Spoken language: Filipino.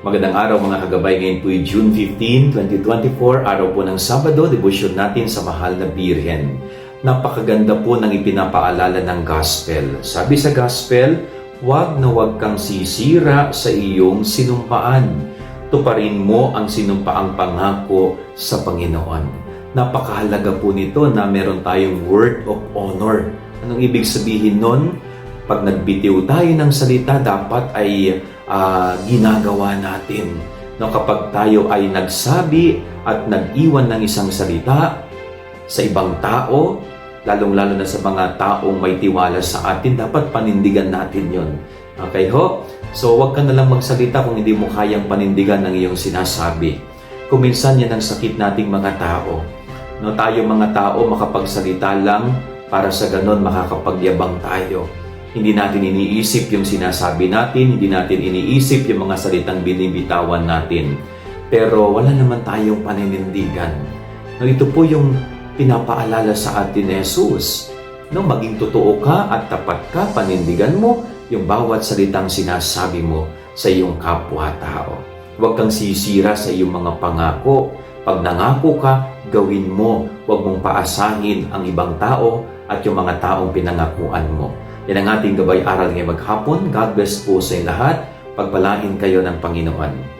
Magandang araw mga kagabay, ngayon po ay June 15, 2024, araw po ng Sabado, debosyon natin sa Mahal na Birhen. Napakaganda po ng ipinapaalala ng Gospel. Sabi sa Gospel, huwag na huwag kang sisira sa iyong sinumpaan. Tuparin mo ang sinumpaang pangako sa Panginoon. Napakahalaga po nito na meron tayong word of honor. Anong ibig sabihin nun? Pag nagbitiw tayo ng salita, dapat ay ginagawa natin. No, kapag tayo ay nagsabi at nag-iwan ng isang salita sa ibang tao, lalong-lalo na sa mga taong may tiwala sa atin, dapat panindigan natin yon. Okay ho? So, huwag ka na lang magsalita kung hindi mo kayang panindigan ng iyong sinasabi. Kung minsan yan ang sakit nating mga tao. No, tayo mga tao makapagsalita lang para sa ganon makakapagyabang tayo. Hindi natin iniisip yung sinasabi natin, hindi natin iniisip yung mga salitang binibitawan natin. Pero wala naman tayong paninindigan. No, ito po yung pinapaalala sa atin ni Jesus. No, maging totoo ka at tapat ka, panindigan mo yung bawat salitang sinasabi mo sa iyong kapwa-tao. Huwag kang sisira sa iyong mga pangako. Pag nangako ka, gawin mo. Huwag mong paasahin ang ibang tao at yung mga taong pinangakuan mo. Yan ang ating gabay aral ngayong maghapon. God bless po sa lahat. Pagpalain kayo ng Panginoon.